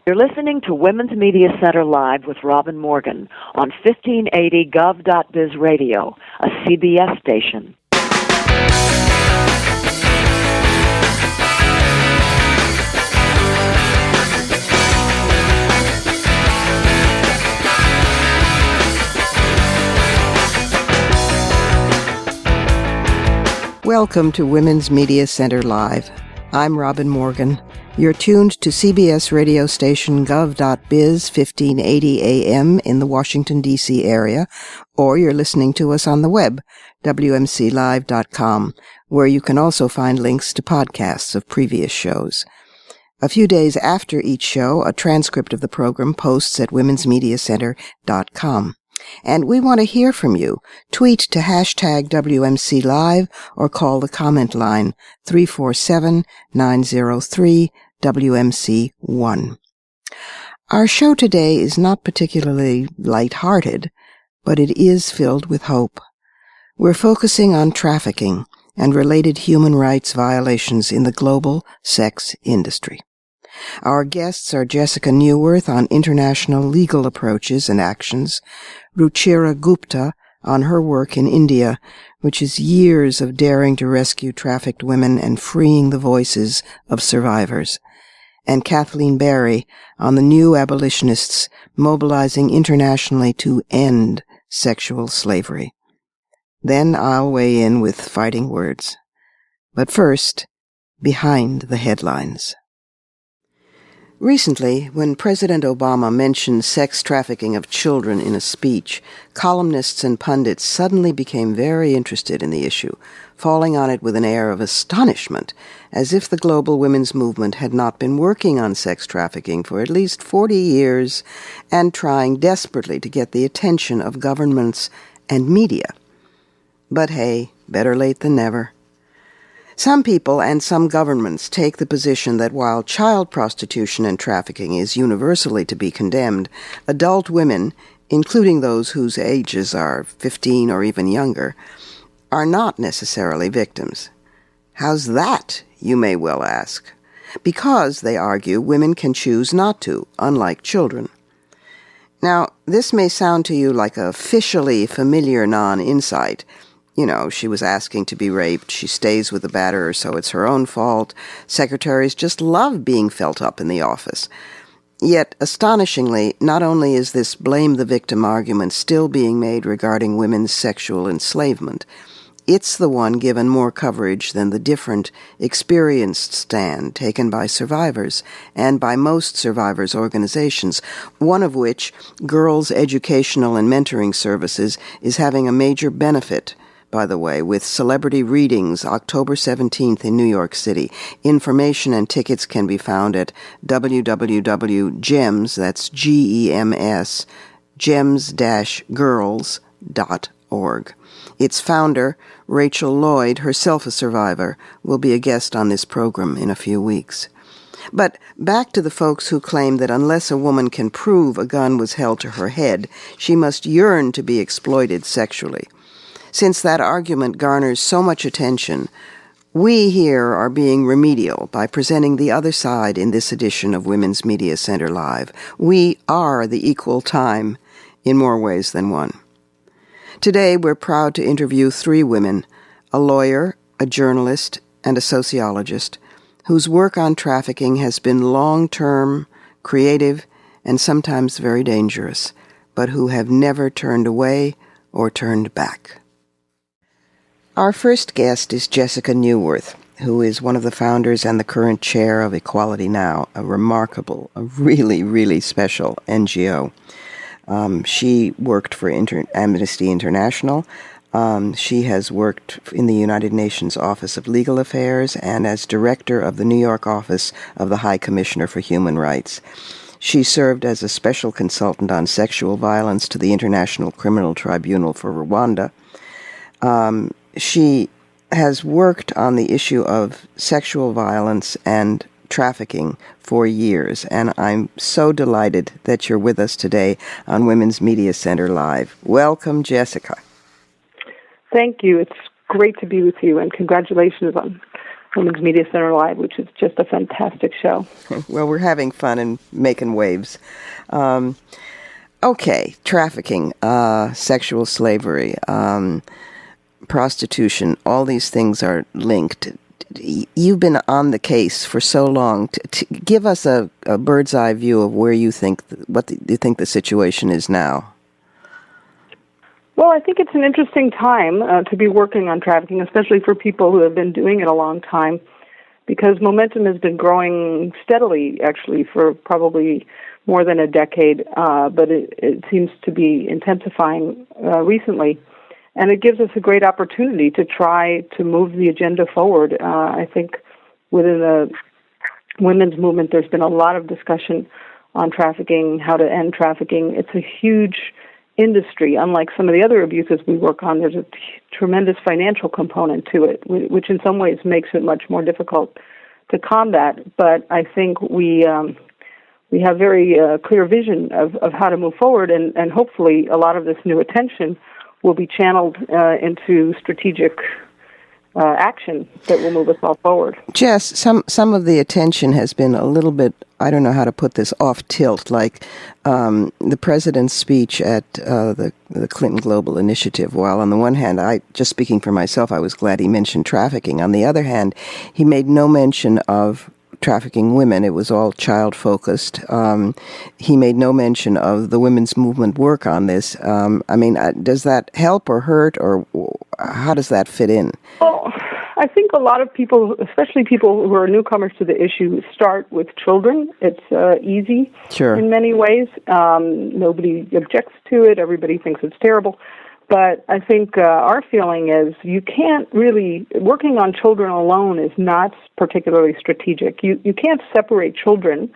You're listening to Women's Media Center Live with Robin Morgan on 1580 Gov.biz Radio, a CBS station. Welcome to Women's Media Center Live. I'm Robin Morgan. You're tuned to CBS radio station gov.biz 1580 AM in the Washington, D.C. area, or you're listening to us on the web, WMClive.com, where you can also find links to podcasts of previous shows. A few days after each show, a transcript of the program posts at womensmediacenter.com. And we want to hear from you. Tweet to hashtag WMC Live or call the comment line 347-903-WMC1. Our show today is not particularly lighthearted, but it is filled with hope. We're focusing on trafficking and related human rights violations in the global sex industry. Our guests are Jessica Neuwirth on international legal approaches and actions, Ruchira Gupta on her work in India, which is years of daring to rescue trafficked women and freeing the voices of survivors, and Kathleen Barry on the new abolitionists mobilizing internationally to end sexual slavery. Then I'll weigh in with fighting words. But first, behind the headlines. Recently, when President Obama mentioned sex trafficking of children in a speech, columnists and pundits suddenly became very interested in the issue, falling on it with an air of astonishment, as if the global women's movement had not been working on sex trafficking for at least 40 years and trying desperately to get the attention of governments and media. But hey, better late than never. Some people and some governments take the position that while child prostitution and trafficking is universally to be condemned, adult women, including those whose ages are 15 or even younger, are not necessarily victims. How's that, you may well ask? Because, they argue, women can choose not to, unlike children. Now, this may sound to you like a officially familiar non-insight. You know, she was asking to be raped, she stays with the batterer, so it's her own fault. Secretaries just love being felt up in the office. Yet, astonishingly, not only is this blame the victim argument still being made regarding women's sexual enslavement, it's the one given more coverage than the different, experienced stand taken by survivors and by most survivors' organizations, one of which, Girls' Educational and Mentoring Services, is having a major benefit, by the way, with celebrity readings October 17th in New York City. Information and tickets can be found at www.gems, that's G-E-M-S, gems-girls.org. Its founder, Rachel Lloyd, herself a survivor, will be a guest on this program in a few weeks. But back to the folks who claim that unless a woman can prove a gun was held to her head, she must yearn to be exploited sexually. Since that argument garners so much attention, we here are being remedial by presenting the other side in this edition of Women's Media Center Live. We are the equal time in more ways than one. Today, we're proud to interview three women, a lawyer, a journalist, and a sociologist, whose work on trafficking has been long-term, creative, and sometimes very dangerous, but who have never turned away or turned back. Our first guest is Jessica Neuwirth, who is one of the founders and the current chair of Equality Now, a remarkable, a really, really special NGO. She worked for Amnesty International. She has worked in the United Nations Office of Legal Affairs and as director of the New York office of the High Commissioner for Human Rights. She served as a special consultant on sexual violence to the International Criminal Tribunal for Rwanda. She has worked on the issue of sexual violence and trafficking for years, and I'm so delighted that you're with us today on Women's Media Center Live. Welcome, Jessica. Thank you. It's great to be with you, and congratulations on Women's Media Center Live, which is just a fantastic show. Well, we're having fun and making waves. Okay, trafficking, sexual slavery, prostitution, all these things are linked. You've been on the case for so long. Give us a bird's eye view of where you think, you think the situation is now. Well, I think it's an interesting time to be working on trafficking, especially for people who have been doing it a long time, because momentum has been growing steadily, actually, for probably more than a decade, but it seems to be intensifying recently. And it gives us a great opportunity to try to move the agenda forward. I think within the women's movement, there's been a lot of discussion on trafficking, how to end trafficking. It's a huge industry. Unlike some of the other abuses we work on, there's a tremendous financial component to it, which in some ways makes it much more difficult to combat. But I think we have very clear vision of how to move forward, and hopefully a lot of this new attention will be channeled into strategic action that will move us all forward. Jess, some of the attention has been a little bit, I don't know how to put this, off tilt, like the president's speech at the Clinton Global Initiative. While on the one hand, just speaking for myself, I was glad he mentioned trafficking. On the other hand, he made no mention of trafficking women. It was all child-focused. He made no mention of the women's movement work on this. Does that help or hurt, or how does that fit in? Well, I think a lot of people, especially people who are newcomers to the issue, start with children. It's easy in many ways. Nobody objects to it. Everybody thinks it's terrible. But I think our feeling is you can't really, working on children alone is not particularly strategic. You can't separate children,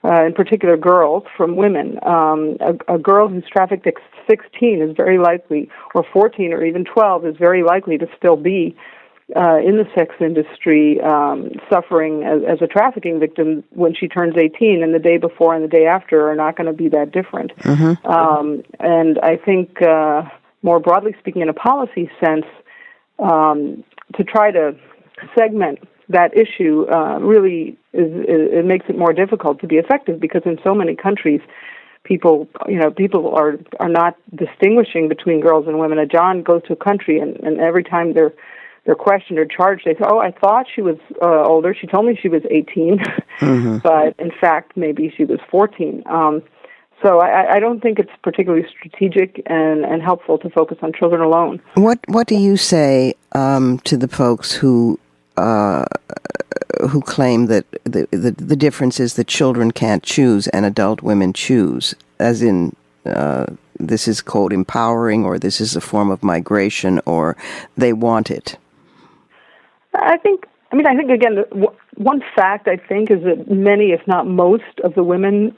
in particular girls, from women. A girl who's trafficked at 16 is very likely, or 14 or even 12, is very likely to still be in the sex industry suffering as a trafficking victim when she turns 18, and the day before and the day after are not going to be that different. Mm-hmm. And I think more broadly speaking, in a policy sense, to try to segment that issue really it makes it more difficult to be effective, because in so many countries, people are not distinguishing between girls and women. A John goes to a country, and every time they're questioned or charged, they say, "Oh, I thought she was older. She told me she was 18, mm-hmm. but in fact, maybe she was 14." So I don't think it's particularly strategic and helpful to focus on children alone. What do you say to the folks who claim that the difference is that children can't choose and adult women choose, as in this is, quote, empowering, or this is a form of migration, or they want it? I think again, one fact I think is that many, if not most, of the women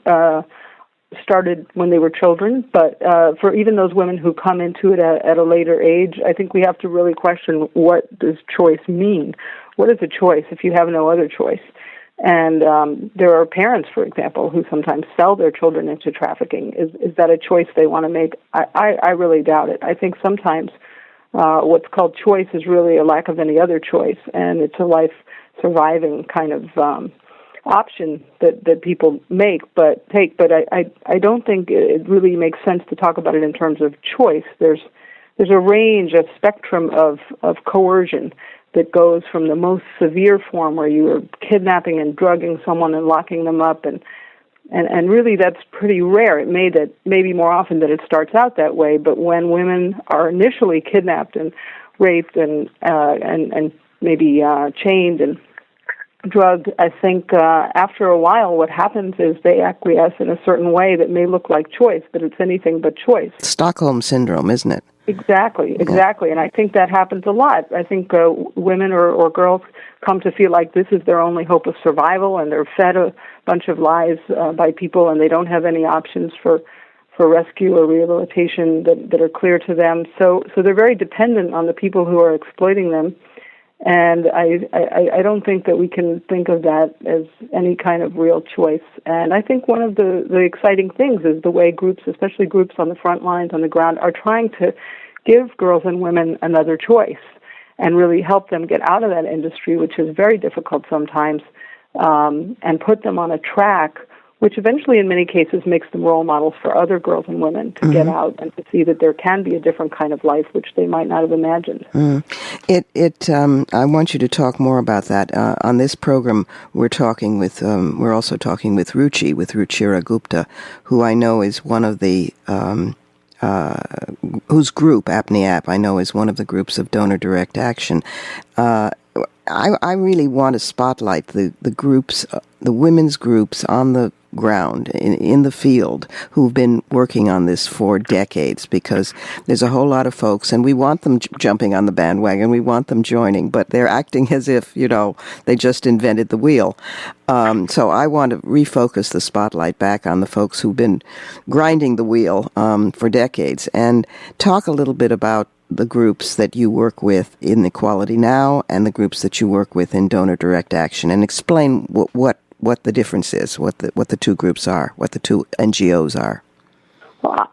started when they were children, but for even those women who come into it at a later age, I think we have to really question, what does choice mean? What is a choice if you have no other choice? And there are parents, for example, who sometimes sell their children into trafficking. Is that a choice they want to make? I really doubt it. I think sometimes what's called choice is really a lack of any other choice, and it's a life-surviving kind of option that people take, but I don't think it really makes sense to talk about it in terms of choice. There's a range, a spectrum of coercion that goes from the most severe form, where you are kidnapping and drugging someone and locking them up, and really that's pretty rare. It may be more often that it starts out that way, but when women are initially kidnapped and raped and maybe chained and drugged, I think after a while what happens is they acquiesce in a certain way that may look like choice, but it's anything but choice. Stockholm Syndrome, isn't it? Exactly. And I think that happens a lot. I think women or girls come to feel like this is their only hope of survival, and they're fed a bunch of lies by people, and they don't have any options for rescue or rehabilitation that are clear to them. So they're very dependent on the people who are exploiting them. And I don't think that we can think of that as any kind of real choice. And I think one of the exciting things is the way groups, especially groups on the front lines, on the ground, are trying to give girls and women another choice. and really help them get out of that industry, which is very difficult sometimes, and put them on a track which eventually in many cases makes them role models for other girls and women to get out and to see that there can be a different kind of life which they might not have imagined. I want you to talk more about that. On this program, we're also talking with Ruchira Gupta, who I know is one of the whose group, APNIAP, I know is one of the groups of Donor Direct Action. I really want to spotlight the groups, the women's groups on the ground, in the field, who've been working on this for decades, because there's a whole lot of folks, and we want them jumping on the bandwagon, we want them joining, but they're acting as if, they just invented the wheel. So I want to refocus the spotlight back on the folks who've been grinding the wheel for decades, and talk a little bit about the groups that you work with in Equality Now and the groups that you work with in Donor Direct Action, and explain what the difference is, what the two groups are, what the two NGOs are. Well,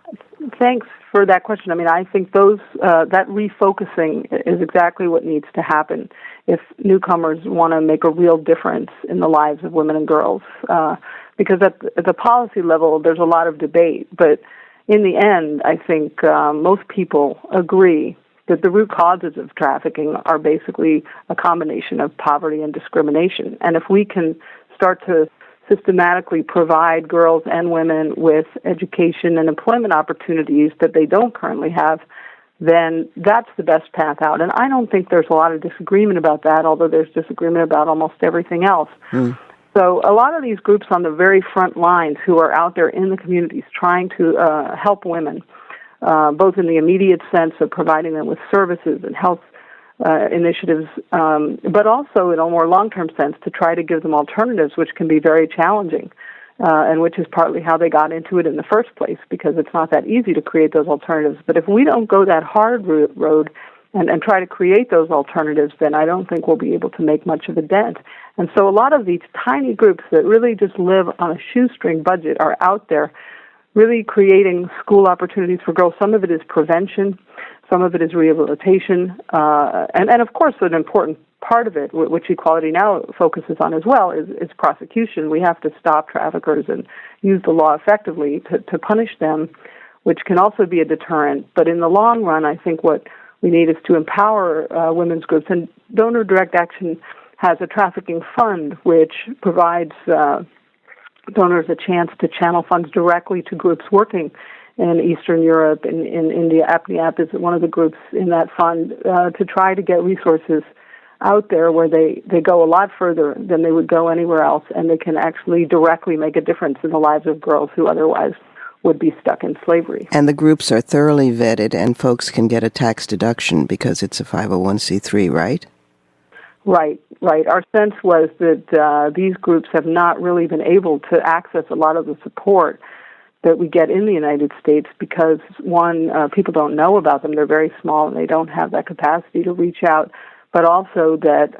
thanks for that question. I mean, I think that refocusing is exactly what needs to happen if newcomers want to make a real difference in the lives of women and girls. Because at the policy level, there's a lot of debate, but in the end, I think most people agree that the root causes of trafficking are basically a combination of poverty and discrimination. And if we can start to systematically provide girls and women with education and employment opportunities that they don't currently have, then that's the best path out. And I don't think there's a lot of disagreement about that, although there's disagreement about almost everything else. So a lot of these groups on the very front lines who are out there in the communities trying to help women, both in the immediate sense of providing them with services and health initiatives, but also in a more long-term sense to try to give them alternatives, which can be very challenging, and which is partly how they got into it in the first place, because it's not that easy to create those alternatives. But if we don't go that hard road and try to create those alternatives, then I don't think we'll be able to make much of a dent. And so a lot of these tiny groups that really just live on a shoestring budget are out there really creating school opportunities for girls. Some of it is prevention, some of it is rehabilitation, and of course an important part of it, which Equality Now focuses on as well, is prosecution. We have to stop traffickers and use the law effectively to punish them, which can also be a deterrent. But in the long run, I think what we need is to empower women's groups. And Donor Direct Action has a trafficking fund which provides donors a chance to channel funds directly to groups working in Eastern Europe and in India. APNIAP is one of the groups in that fund to try to get resources out there where they go a lot further than they would go anywhere else, and they can actually directly make a difference in the lives of girls who otherwise would be stuck in slavery. And the groups are thoroughly vetted, and folks can get a tax deduction because it's a 501c3, right? Right. Our sense was that these groups have not really been able to access a lot of the support that we get in the United States because, one, people don't know about them. They're very small and they don't have that capacity to reach out, but also that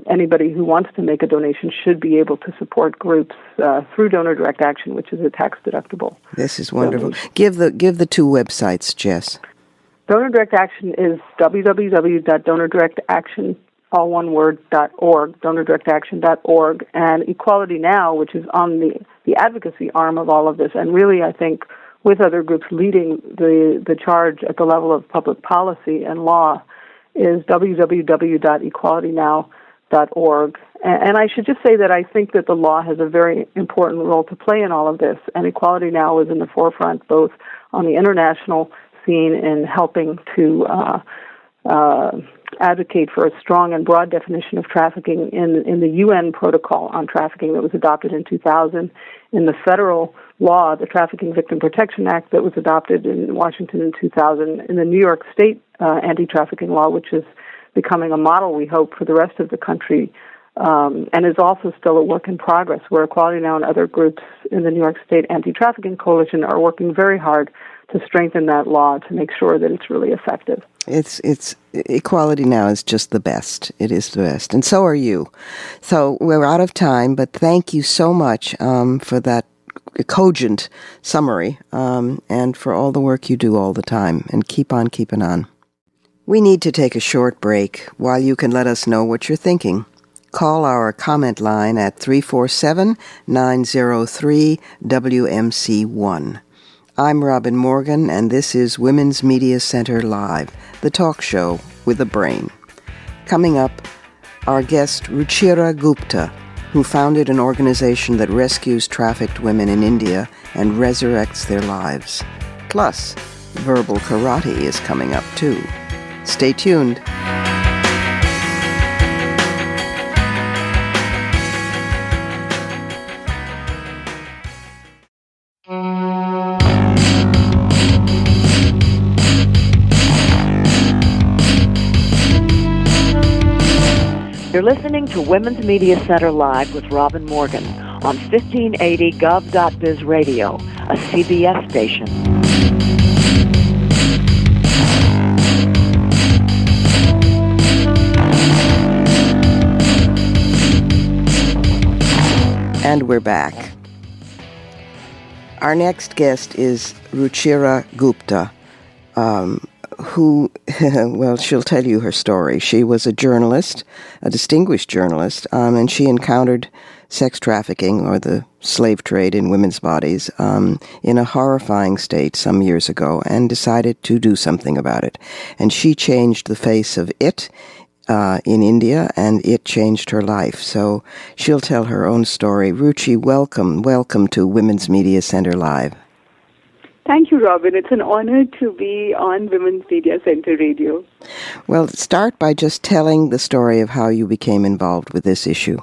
anybody who wants to make a donation should be able to support groups through Donor Direct Action, which is a tax-deductible. This is wonderful. Give the two websites, Jess. Donor Direct Action is www.donordirectaction, all one word, .org, donordirectaction.org, and Equality Now, which is on the advocacy arm of all of this, and really, I think, with other groups leading the charge at the level of public policy and law, is www.equalitynow.org. And I should just say that I think that the law has a very important role to play in all of this, and Equality Now is in the forefront both on the international scene in helping to advocate for a strong and broad definition of trafficking in the UN Protocol on Trafficking that was adopted in 2000, in the federal law, the Trafficking Victim Protection Act that was adopted in Washington in 2000, in the New York State anti-trafficking law, which is becoming a model, we hope, for the rest of the country, and is also still a work in progress, where Equality Now and other groups in the New York State Anti-Trafficking Coalition are working very hard to strengthen that law to make sure that it's really effective. It's Equality Now is just the best. It is the best. And so are you. So we're out of time, but thank you so much for that cogent summary and for all the work you do all the time. And keep on keeping on. We need to take a short break while you can let us know what you're thinking. Call our comment line at 347-903-WMC1. I'm Robin Morgan, and this is Women's Media Center Live, the talk show with a brain. Coming up, our guest Ruchira Gupta, who founded an organization that rescues trafficked women in India and resurrects their lives. Plus, verbal karate is coming up too. Stay tuned. You're listening to Women's Media Center Live with Robin Morgan on 1580 gov.biz radio, a CBS station. And we're back. Our next guest is Ruchira Gupta, who, well, she'll tell you her story. She was a journalist, a distinguished journalist, and she encountered sex trafficking, or the slave trade in women's bodies, in a horrifying state some years ago, and decided to do something about it. And she changed the face of it in India, and it changed her life. So she'll tell her own story. Ruchi, welcome to Women's Media Center Live. Thank you, Robin. It's an honor to be on Women's Media Center Radio. Well, start by just telling the story of how you became involved with this issue.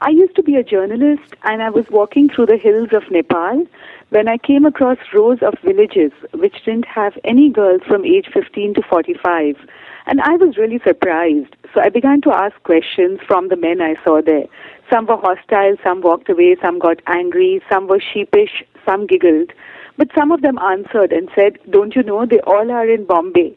I used to be a journalist, and I was walking through the hills of Nepal when I came across rows of villages which didn't have any girls from age 15 to 45. And I was really surprised. So I began to ask questions from the men I saw there. Some were hostile, some walked away, some got angry, some were sheepish, some giggled. But some of them answered and said, "Don't you know, they all are in Bombay."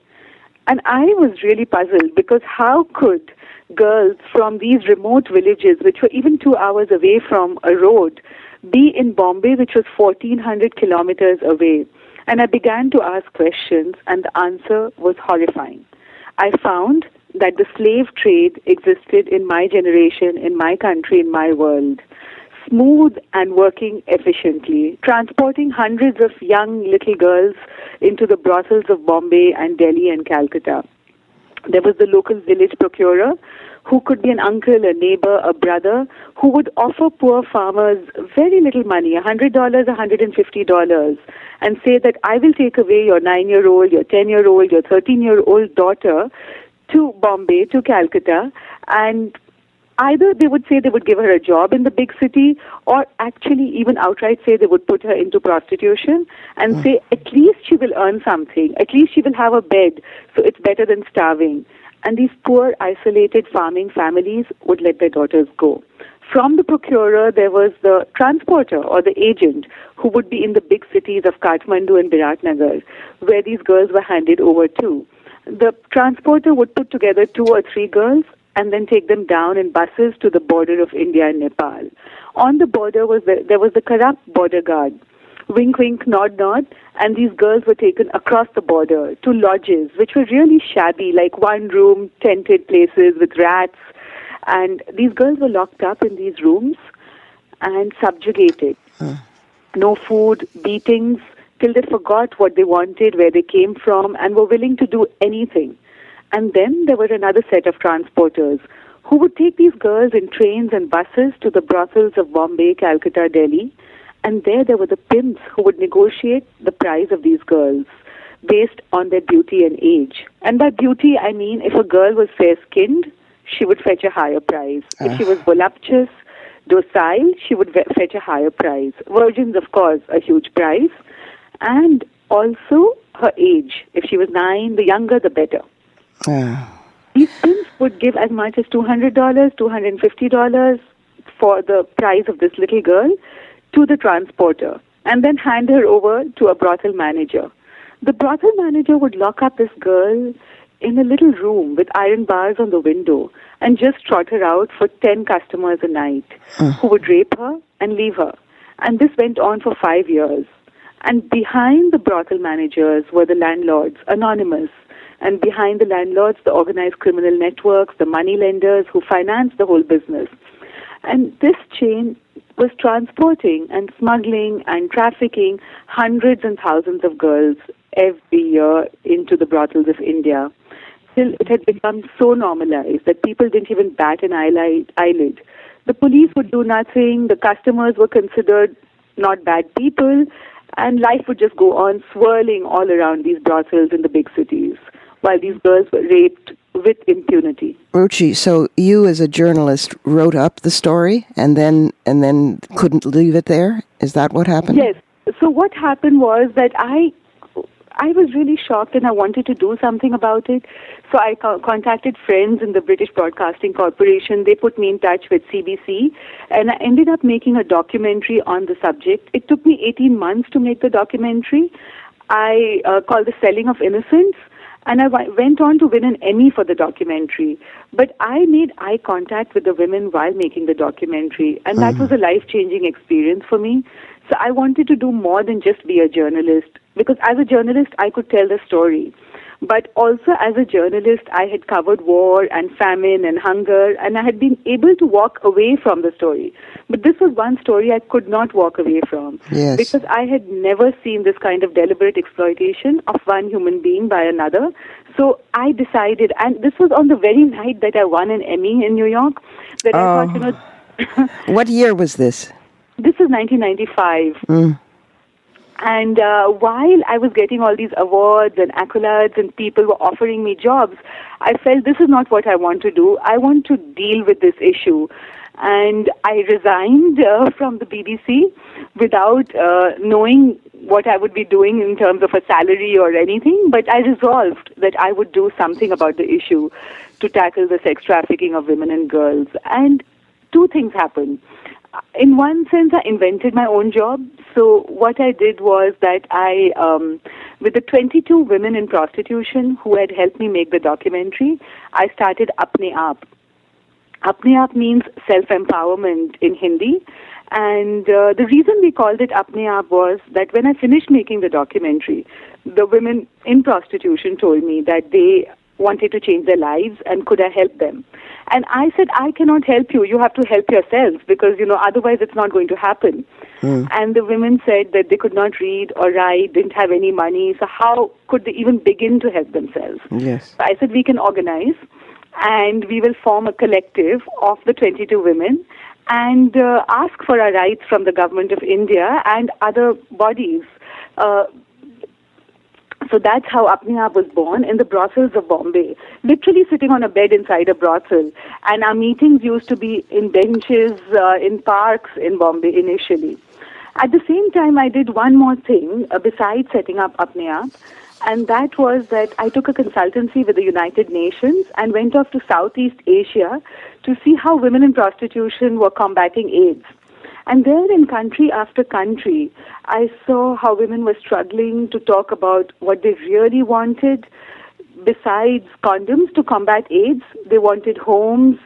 And I was really puzzled, because how could girls from these remote villages, which were even 2 hours away from a road, be in Bombay, which was 1,400 kilometers away? And I began to ask questions, and the answer was horrifying. I found that the slave trade existed in my generation, in my country, in my world, smooth and working efficiently, transporting hundreds of young little girls into the brothels of Bombay and Delhi and Calcutta. There was the local village procurer, who could be an uncle, a neighbor, a brother, who would offer poor farmers very little money, $100, $150, and say that I will take away your 9-year-old, your 10-year-old, your 13-year-old daughter to Bombay, to Calcutta, and either they would say they would give her a job in the big city, or actually even outright say they would put her into prostitution and say at least she will earn something, at least she will have a bed, so it's better than starving. And these poor, isolated farming families would let their daughters go. From the procurer, there was the transporter or the agent who would be in the big cities of Kathmandu and Biratnagar, where these girls were handed over to. The transporter would put together 2 or 3 girls and then take them down in buses to the border of India and Nepal. On the border there was the corrupt border guard. Wink, wink, nod, nod, and these girls were taken across the border to lodges, which were really shabby, like one-room, tented places with rats. And these girls were locked up in these rooms and subjugated. No food, beatings, till they forgot what they wanted, where they came from, and were willing to do anything. And then there were another set of transporters who would take these girls in trains and buses to the brothels of Bombay, Calcutta, Delhi. And there were the pimps who would negotiate the price of these girls based on their beauty and age. And by beauty, I mean if a girl was fair-skinned, she would fetch a higher price. If she was voluptuous, docile, she would fetch a higher price. Virgins, of course, a huge price. And also her age. If she was 9, the younger, the better. These pimps would give as much as $200, $250 for the price of this little girl to the transporter, and then hand her over to a brothel manager. The brothel manager would lock up this girl in a little room with iron bars on the window and just trot her out for 10 customers a night who would rape her and leave her. And this went on for 5 years. And behind the brothel managers were the landlords, anonymous, and behind the landlords, the organized criminal networks, the money lenders who finance the whole business. And this chain was transporting and smuggling and trafficking hundreds and thousands of girls every year into the brothels of India. Till it had become so normalized that people didn't even bat an eyelid. The police would do nothing, the customers were considered not bad people, and life would just go on swirling all around these brothels in the big cities, while these girls were raped with impunity. Ruchi, so you as a journalist wrote up the story and then couldn't leave it there? Is that what happened? Yes. So what happened was that I was really shocked and I wanted to do something about it. So I contacted friends in the British Broadcasting Corporation. They put me in touch with CBC, and I ended up making a documentary on the subject. It took me 18 months to make the documentary. I called The Selling of Innocence, and I went on to win an Emmy for the documentary. But I made eye contact with the women while making the documentary, and that was a life-changing experience for me. So I wanted to do more than just be a journalist, because as a journalist, I could tell the story. But also as a journalist, I had covered war and famine and hunger, and I had been able to walk away from the story. But this was one story I could not walk away from, because I had never seen this kind of deliberate exploitation of one human being by another. So I decided, and this was on the very night that I won an Emmy in New York, that I thought, What year was this? This is 1995. And while I was getting all these awards and accolades and people were offering me jobs, I felt this is not what I want to do. I want to deal with this issue. And I resigned from the BBC without knowing what I would be doing in terms of a salary or anything. But I resolved that I would do something about the issue to tackle the sex trafficking of women and girls. And two things happened. In one sense, I invented my own job. So what I did was that I, with the 22 women in prostitution who had helped me make the documentary, I started Apne Aap. Apne Aap means self-empowerment in Hindi. And the reason we called it Apne Aap was that when I finished making the documentary, the women in prostitution told me that they wanted to change their lives and could I help them. And I said, I cannot help you. You have to help yourselves because, otherwise it's not going to happen. And the women said that they could not read or write, didn't have any money. So how could they even begin to help themselves? Yes. So I said, we can organize and we will form a collective of the 22 women and ask for our rights from the government of India and other bodies. So that's how Apne Aap was born in the brothels of Bombay, literally sitting on a bed inside a brothel. And our meetings used to be in benches, in parks in Bombay initially. At the same time, I did one more thing besides setting up Apne Aap, and that was that I took a consultancy with the United Nations and went off to Southeast Asia to see how women in prostitution were combating AIDS. And there in country after country, I saw how women were struggling to talk about what they really wanted. Besides condoms to combat AIDS, they wanted homes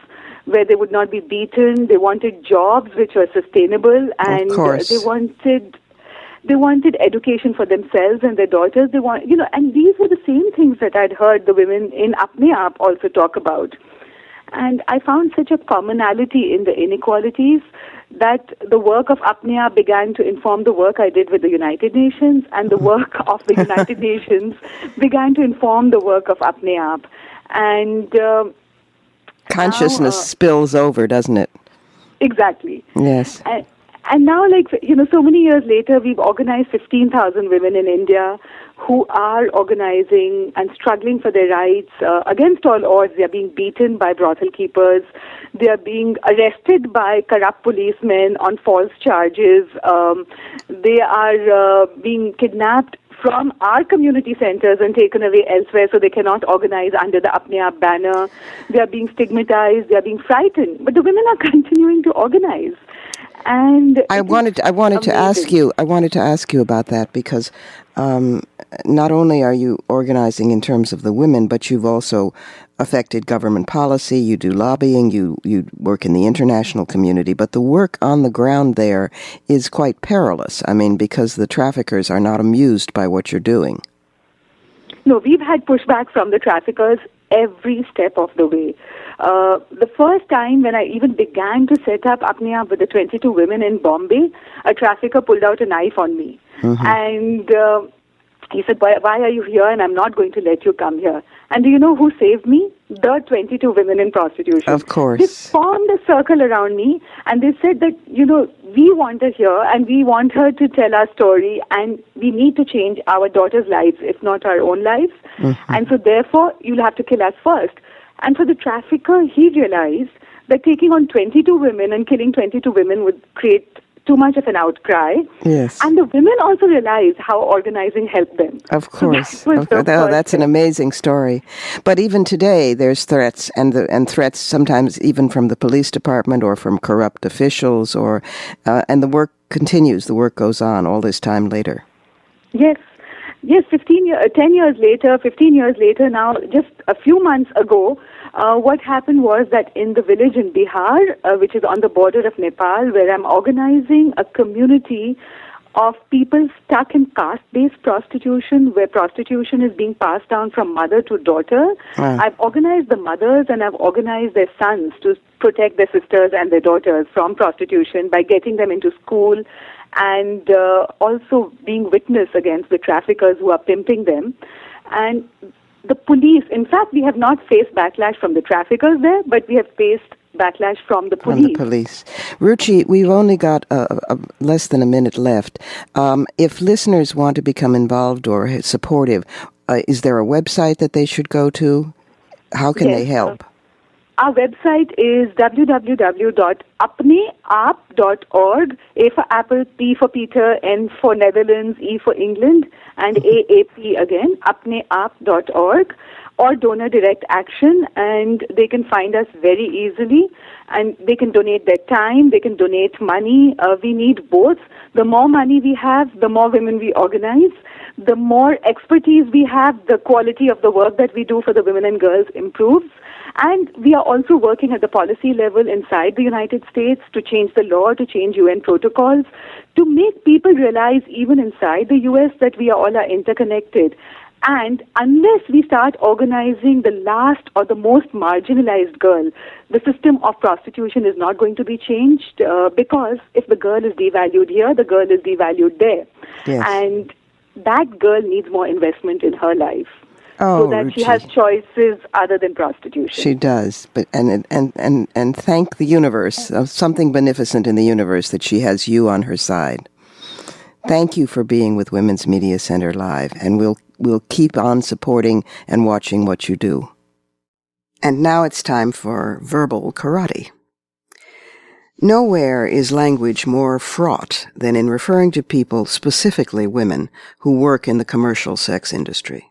where they would not be beaten. They wanted jobs which were sustainable. And they wanted education for themselves and their daughters. And these were the same things that I'd heard the women in Apne Aap also talk about. And I found such a commonality in the inequalities that the work of Apne Aap began to inform the work I did with the United Nations, and the work of the United Nations began to inform the work of Apne Aap. And consciousness spills over, doesn't it? Exactly. Yes. And now, so many years later, we've organized 15,000 women in India who are organizing and struggling for their rights against all odds. They are being beaten by brothel keepers. They are being arrested by corrupt policemen on false charges. They are being kidnapped from our community centers and taken away elsewhere so they cannot organize under the Apne Aap banner. They are being stigmatized. They are being frightened. But the women are continuing to organize. And I wanted to ask you about that because not only are you organizing in terms of the women, but you've also affected government policy. You do lobbying. You work in the international community. But the work on the ground there is quite perilous. I mean, because the traffickers are not amused by what you're doing. No, we've had pushback from the traffickers every step of the way. The first time when I even began to set up Apne Aap with the 22 women in Bombay, a trafficker pulled out a knife on me. And he said, why are you here? And I'm not going to let you come here. And do you know who saved me? The 22 women in prostitution. Of course. They formed a circle around me, and they said that, we want her here, and we want her to tell our story, and we need to change our daughters' lives, if not our own lives. And so therefore, you'll have to kill us first. And for the trafficker, he realized that taking on 22 women and killing 22 women would create too much of an outcry. Yes. And the women also realized how organizing helped them. Of course. That's an amazing story. But even today, there's threats, and threats sometimes even from the police department or from corrupt officials, and the work continues. The work goes on all this time later. Yes. 15 years later now, just a few months ago, what happened was that in the village in Bihar, which is on the border of Nepal, where I'm organizing a community of people stuck in caste-based prostitution, where prostitution is being passed down from mother to daughter. I've organized the mothers and I've organized their sons to protect their sisters and their daughters from prostitution by getting them into school and also being witness against the traffickers who are pimping them. And the police, in fact, we have not faced backlash from the traffickers there, but we have faced backlash from the police. Ruchi, we've only got less than a minute left. If listeners want to become involved or supportive, is there a website that they should go to? How can they help? Our website is www.apneaap.org, A for Apple, P for Peter, N for Netherlands, E for England, and AAP again, apneaap.org, or Donor Direct Action, and they can find us very easily, and they can donate their time, they can donate money. We need both. The more money we have, the more women we organize. The more expertise we have, the quality of the work that we do for the women and girls improves. And we are also working at the policy level inside the United States to change the law, to change UN protocols, to make people realize even inside the US that we all are interconnected. And unless we start organizing the last or the most marginalized girl, the system of prostitution is not going to be changed because if the girl is devalued here, the girl is devalued there. Yes. And that girl needs more investment in her life. So that Ruchi. She has choices other than prostitution. She does, but and thank the universe, something beneficent in the universe that she has you on her side. Thank you for being with Women's Media Center Live, and we'll keep on supporting and watching what you do. And now it's time for verbal karate. Nowhere is language more fraught than in referring to people, specifically women, who work in the commercial sex industry.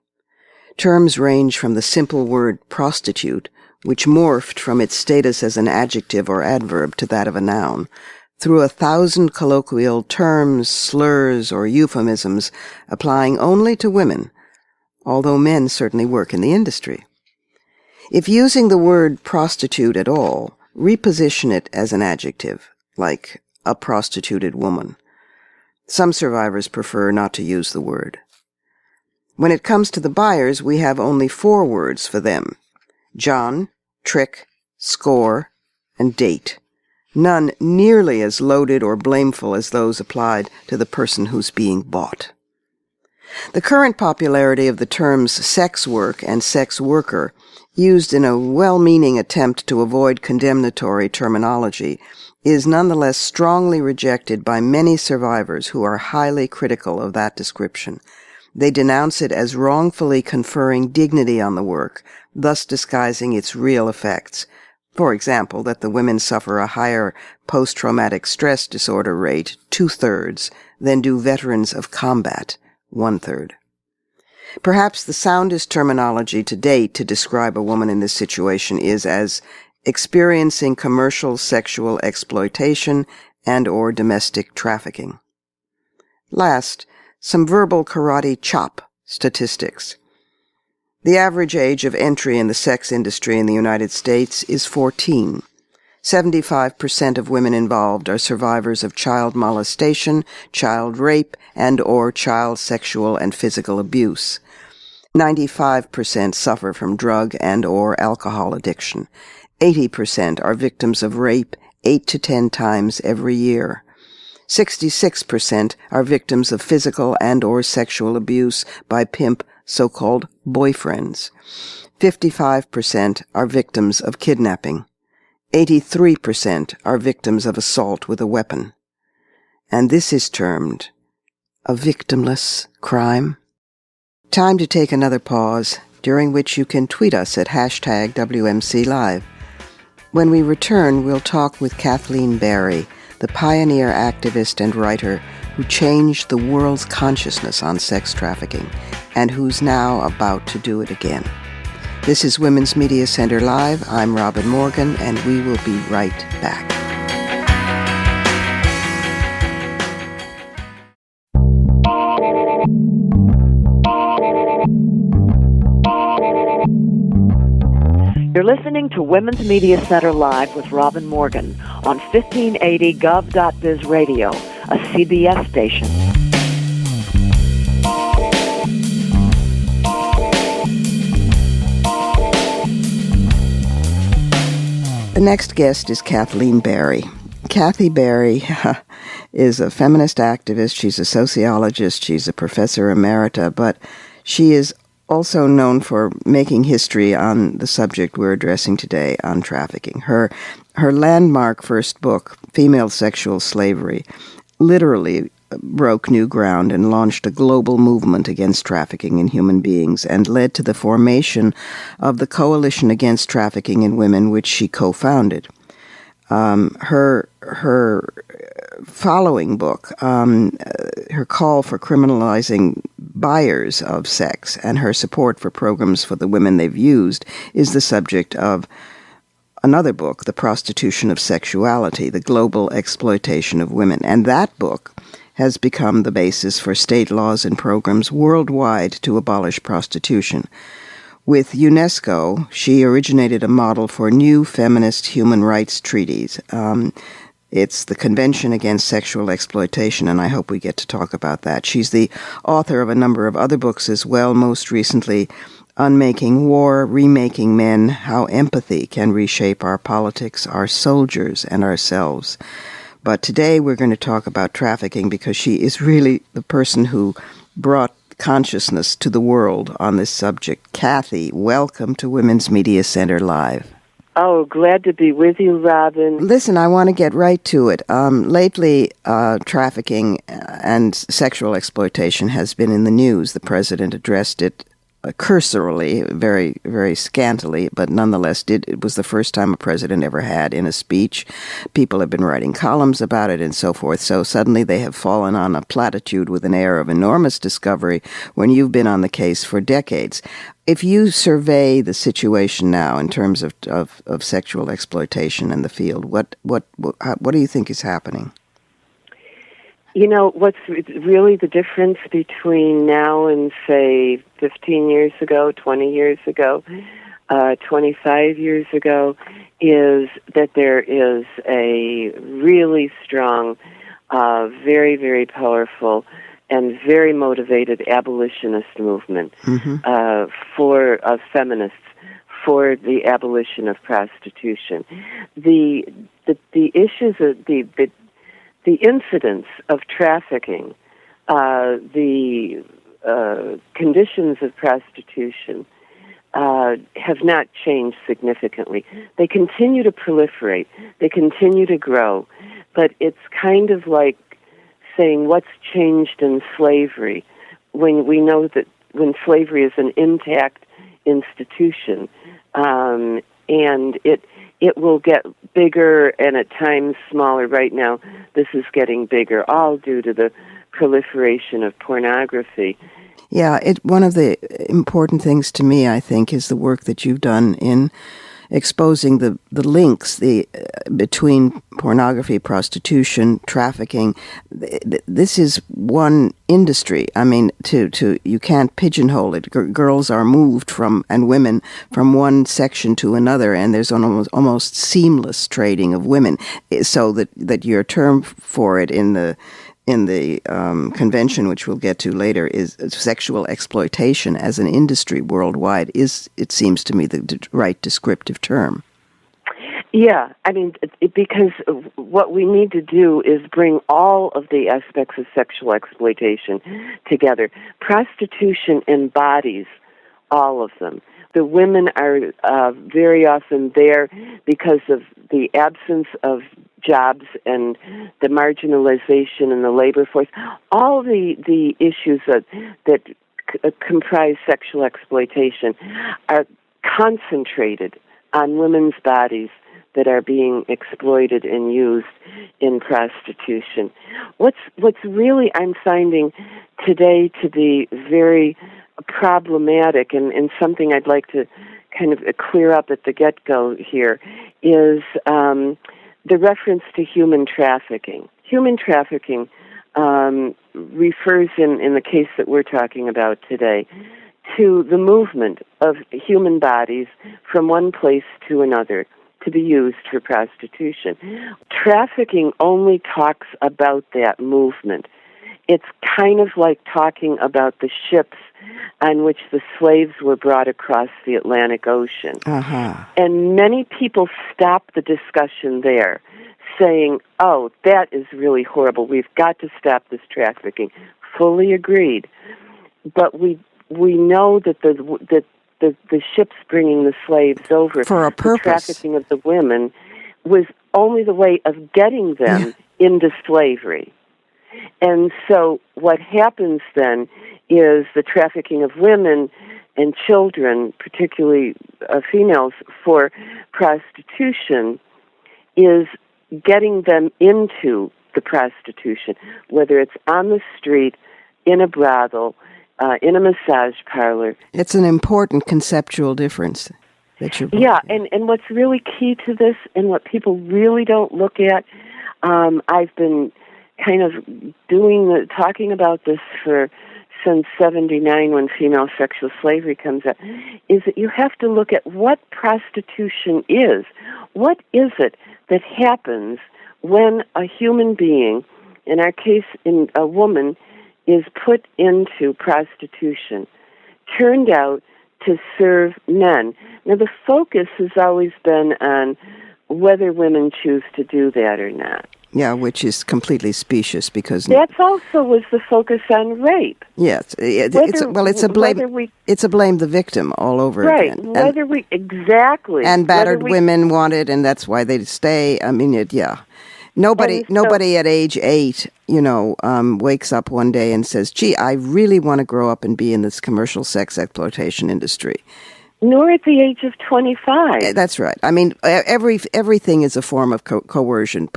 Terms range from the simple word prostitute, which morphed from its status as an adjective or adverb to that of a noun, through 1,000 colloquial terms, slurs, or euphemisms applying only to women, although men certainly work in the industry. If using the word prostitute at all, reposition it as an adjective, like a prostituted woman. Some survivors prefer not to use the word. When it comes to the buyers, we have only 4 words for them: John, trick, score, and date. None nearly as loaded or blameful as those applied to the person who's being bought. The current popularity of the terms sex work and sex worker, used in a well-meaning attempt to avoid condemnatory terminology, is nonetheless strongly rejected by many survivors who are highly critical of that description. They denounce it as wrongfully conferring dignity on the work, thus disguising its real effects. For example, that the women suffer a higher post-traumatic stress disorder rate, 2/3, than do veterans of combat, 1/3. Perhaps the soundest terminology to date to describe a woman in this situation is as experiencing commercial sexual exploitation and or domestic trafficking. Last, some verbal karate chop statistics. The average age of entry in the sex industry in the United States is 14. 75% of women involved are survivors of child molestation, child rape, and or child sexual and physical abuse. 95% suffer from drug and or alcohol addiction. 80% are victims of rape 8 to 10 times every year. 66% are victims of physical and or sexual abuse by pimp so-called boyfriends. 55% are victims of kidnapping. 83% are victims of assault with a weapon. And this is termed a victimless crime. Time to take another pause, during which you can tweet us at hashtag WMC Live. When we return, we'll talk with Kathleen Barry, the pioneer activist and writer who changed the world's consciousness on sex trafficking and who's now about to do it again. This is Women's Media Center Live. I'm Robin Morgan, and we will be right back. You're listening to Women's Media Center Live with Robin Morgan on 1580 gov.biz radio, a CBS station. The next guest is Kathleen Barry. Kathy Barry is a feminist activist. She's a sociologist. She's a professor emerita, but she is also known for making history on the subject we're addressing today, on trafficking. Her landmark first book, Female Sexual Slavery, literally broke new ground and launched a global movement against trafficking in human beings and led to the formation of the Coalition Against Trafficking in Women, which she co-founded. Her following book, her call for criminalizing buyers of sex and her support for programs for the women they've used, is the subject of another book, The Prostitution of Sexuality, The Global Exploitation of Women. And that book has become the basis for state laws and programs worldwide to abolish prostitution. With UNESCO, she originated a model for new feminist human rights treaties. It's the Convention Against Sexual Exploitation, and I hope we get to talk about that. She's the author of a number of other books as well, most recently, Unmaking War, Remaking Men, How Empathy Can Reshape Our Politics, Our Soldiers, and Ourselves. But today we're going to talk about trafficking because she is really the person who brought consciousness to the world on this subject. Kathy, welcome to Women's Media Center Live. Oh, glad to be with you, Robin. Listen, I want to get right to it. Lately, trafficking and sexual exploitation has been in the news. The president addressed it cursorily, very, very scantily, but nonetheless it was the first time a president ever had in a speech. People have been writing columns about it and so forth, so suddenly they have fallen on a platitude with an air of enormous discovery when you've been on the case for decades. If you survey the situation now in terms of sexual exploitation in the field, what do you think is happening? You know, what's really the difference between now and, say, 15 years ago, 20 years ago, 25 years ago, is that there is a really strong, very, very powerful, and very motivated abolitionist movement for feminists for the abolition of prostitution. The issues of the incidence of trafficking, the conditions of prostitution have not changed significantly. They continue to proliferate. They continue to grow. But it's kind of like saying what's changed in slavery when we know that when slavery is an intact institution, and it will get bigger and at times smaller. Right now, this is getting bigger, all due to the proliferation of pornography. Yeah, one of the important things to me, I think, is the work that you've done in exposing the links between pornography, prostitution, trafficking. This is one industry. I mean, you can't pigeonhole it. Girls are moved and women from one section to another, and there's almost seamless trading of women. So that your term for it in the in the convention, which we'll get to later, is sexual exploitation as an industry worldwide is, it seems to me, the right descriptive term. Yeah, I mean, because what we need to do is bring all of the aspects of sexual exploitation together. Prostitution embodies all of them. The women are very often there because of the absence of jobs and the marginalization in the labor force. All the issues that comprise sexual exploitation are concentrated on women's bodies that are being exploited and used in prostitution. What's really, I'm finding today to be very problematic and something I'd like to kind of clear up at the get-go here is the reference to human trafficking. Human trafficking refers, in the case that we're talking about today, to the movement of human bodies from one place to another to be used for prostitution. Trafficking only talks about that movement. It's kind of like talking about the ships on which the slaves were brought across the Atlantic Ocean. Uh-huh. And many people stop the discussion there, saying, oh, that is really horrible. We've got to stop this trafficking. Fully agreed. But we know that the ships bringing the slaves over for a purpose, the trafficking of the women, was only the way of getting them into slavery. And so what happens then is the trafficking of women and children, particularly females, for prostitution is getting them into the prostitution, whether it's on the street, in a brothel, in a massage parlor. It's an important conceptual difference that you're bringing. Yeah, and what's really key to this and what people really don't look at, I've been kind of talking about this since 1979 when female sexual slavery comes up, is that you have to look at what prostitution is. What is it that happens when a human being, in our case, a woman, is put into prostitution, turned out to serve men? Now, the focus has always been on whether women choose to do that or not. Yeah, which is completely specious because that's also was the focus on rape. Yes, it's a blame the victim all over right, again. Right, exactly. And battered women want it, and that's why they stay. I mean, Nobody at age 8, wakes up one day and says, gee, I really want to grow up and be in this commercial sex exploitation industry. Nor at the age of 25. That's right. I mean, everything is a form of coercion.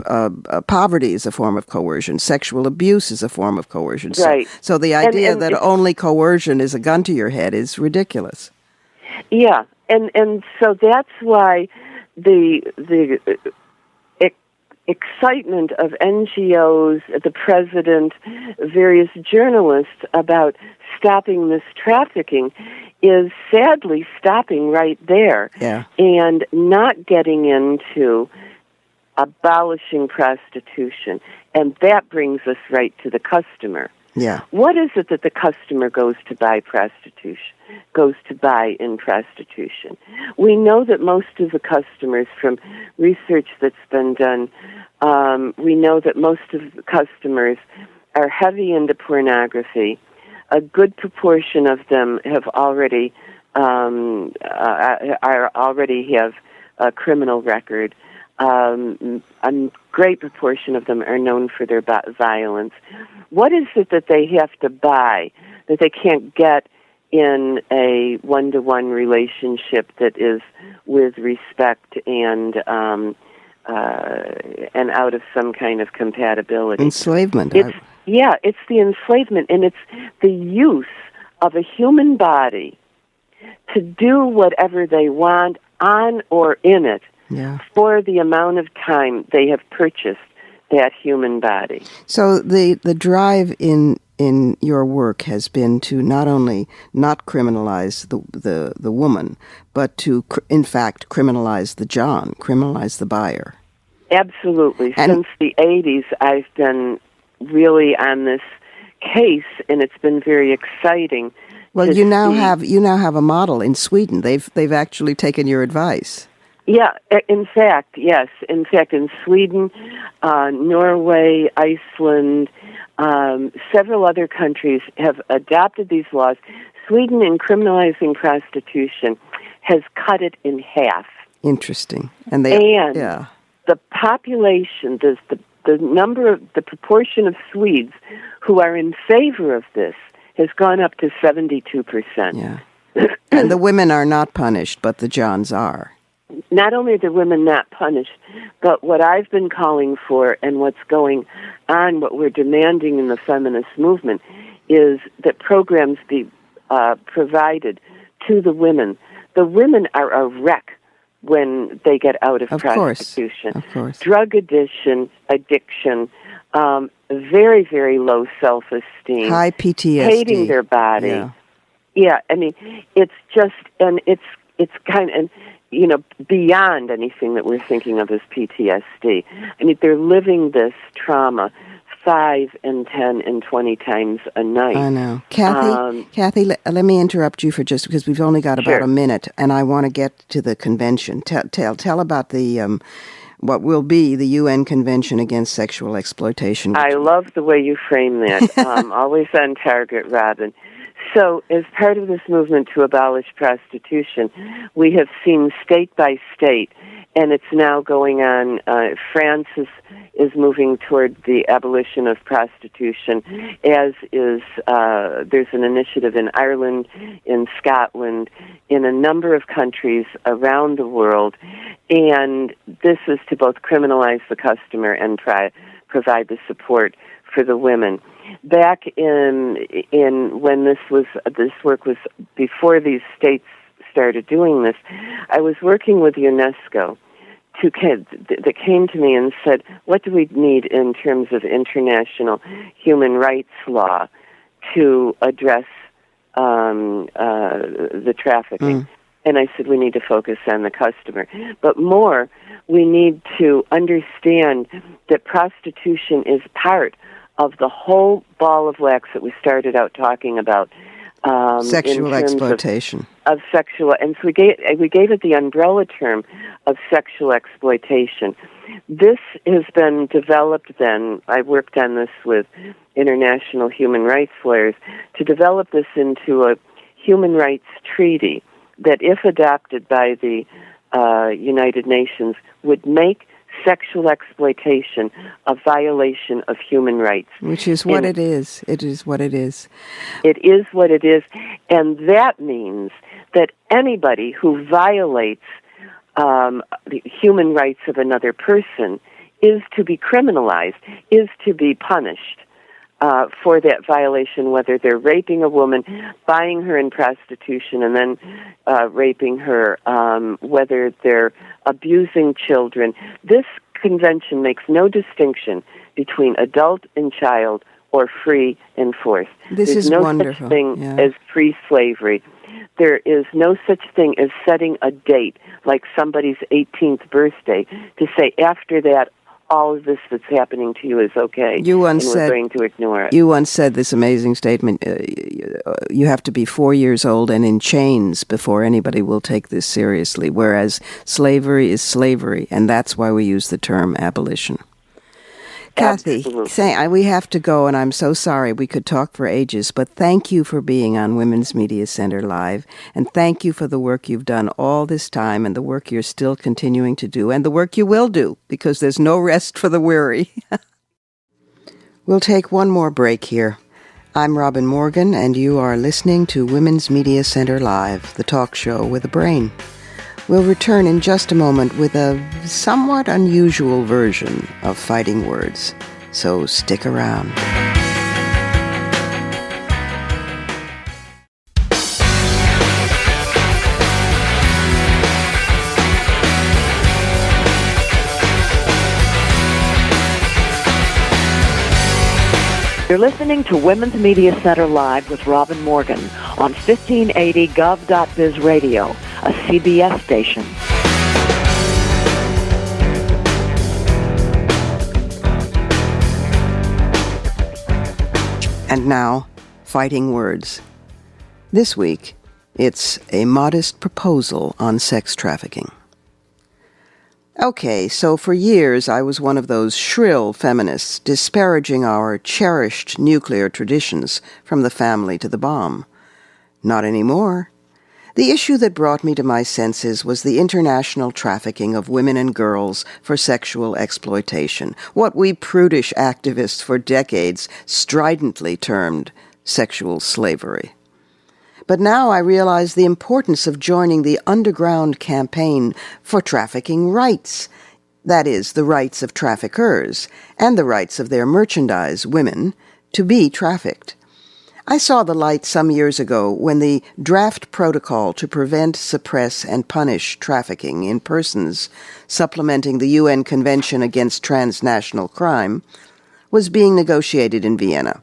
Poverty is a form of coercion. Sexual abuse is a form of coercion. Right. So the idea that only coercion is a gun to your head is ridiculous. Yeah, and so that's why the excitement of NGOs, the president, various journalists about stopping this trafficking is sadly stopping right there and not getting into abolishing prostitution. And that brings us right to the customer. Yeah. What is it that the customer goes to buy in prostitution? We know that most of the customers, from research that's been done, we know that most of the customers are heavy into pornography. A good proportion of them have already have a criminal record. A great proportion of them are known for their violence. What is it that they have to buy that they can't get in a one-to-one relationship that is with respect and out of some kind of compatibility? Enslavement. It's the enslavement, and it's the use of a human body to do whatever they want on or in it for the amount of time they have purchased that human body. So the drive in your work has been to not only not criminalize the woman, but to, in fact, criminalize criminalize the buyer. Absolutely. Since the 80s, I've been really on this case, and it's been very exciting. Well, you now have a model in Sweden. They've actually taken your advice. Yeah, in fact, yes. In fact, in Sweden, Norway, Iceland, several other countries have adopted these laws. Sweden, in criminalizing prostitution, has cut it in half. Interesting. And the population, the proportion of Swedes who are in favor of this has gone up to 72%. Yeah. And the women are not punished, but the Johns are. Not only are the women not punished, but what I've been calling for and what's going on, what we're demanding in the feminist movement, is that programs be provided to the women. The women are a wreck when they get out of prostitution. Of course. Drug addiction, very, very low self-esteem. High PTSD. Hating their body. Yeah, I mean, it's just, and it's kind of, beyond anything that we're thinking of as PTSD. I mean, they're living this trauma 5 and 10 and 20 times a night. I know. Kathy, let me interrupt you for just, because we've only got about a minute, and I want to get to the convention. Tell about the what will be the UN Convention Against Sexual Exploitation. I love the way you frame that. Always on target, Robin. So, as part of this movement to abolish prostitution, we have seen state by state, and it's now going on. France is moving toward the abolition of prostitution, as is there's an initiative in Ireland, in Scotland, in a number of countries around the world, and this is to both criminalize the customer and provide the support for the women. Back in when this work was before these states started doing this, I was working with UNESCO that came to me and said, what do we need in terms of international human rights law to address the trafficking? And I said, we need to focus on the customer. But more, we need to understand that prostitution is part of the whole ball of wax that we started out talking about. Sexual exploitation. Of sexual, and so we gave it the umbrella term of sexual exploitation. This has been developed then, I worked on this with international human rights lawyers, to develop this into a human rights treaty that, if adopted by the United Nations, would make sexual exploitation a violation of human rights. Which is what it is. It is what it is. It is what it is. And that means that anybody who violates the human rights of another person is to be criminalized, is to be punished for that violation, whether they're raping a woman, buying her in prostitution, and then raping her, whether they're abusing children. This convention makes no distinction between adult and child or free and forced. There's no such thing as free slavery. There is no such thing as setting a date, like somebody's 18th birthday, to say after that, all of this that's happening to you is okay, we're going to ignore it. You once said this amazing statement, you have to be 4 years old and in chains before anybody will take this seriously, whereas slavery is slavery, and that's why we use the term abolition. Kathy, we have to go, and I'm so sorry. We could talk for ages, but thank you for being on Women's Media Center Live, and thank you for the work you've done all this time and the work you're still continuing to do, and the work you will do, because there's no rest for the weary. We'll take one more break here. I'm Robin Morgan, and you are listening to Women's Media Center Live, the talk show with a brain. We'll return in just a moment with a somewhat unusual version of Fighting Words, so stick around. You're listening to Women's Media Center Live with Robin Morgan on 1580 gov.biz radio, a CBS station. And now, fighting words. This week, it's a modest proposal on sex trafficking. Okay, so for years I was one of those shrill feminists disparaging our cherished nuclear traditions from the family to the bomb. Not anymore. The issue that brought me to my senses was the international trafficking of women and girls for sexual exploitation, what we prudish activists for decades stridently termed sexual slavery. But now I realize the importance of joining the underground campaign for trafficking rights, that is, the rights of traffickers and the rights of their merchandise, women, to be trafficked. I saw the light some years ago when the draft protocol to prevent, suppress, and punish trafficking in persons, supplementing the UN Convention Against Transnational Crime, was being negotiated in Vienna.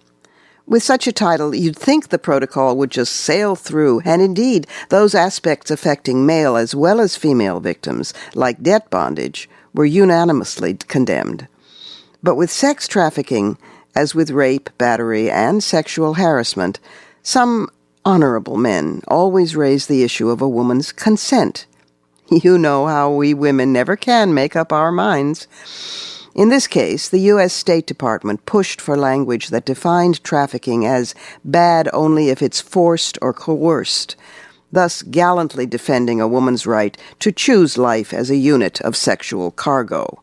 With such a title, you'd think the protocol would just sail through, and indeed, those aspects affecting male as well as female victims, like debt bondage, were unanimously condemned. But with sex trafficking, as with rape, battery, and sexual harassment, some honorable men always raise the issue of a woman's consent. You know how we women never can make up our minds. In this case, the U.S. State Department pushed for language that defined trafficking as bad only if it's forced or coerced, thus gallantly defending a woman's right to choose life as a unit of sexual cargo.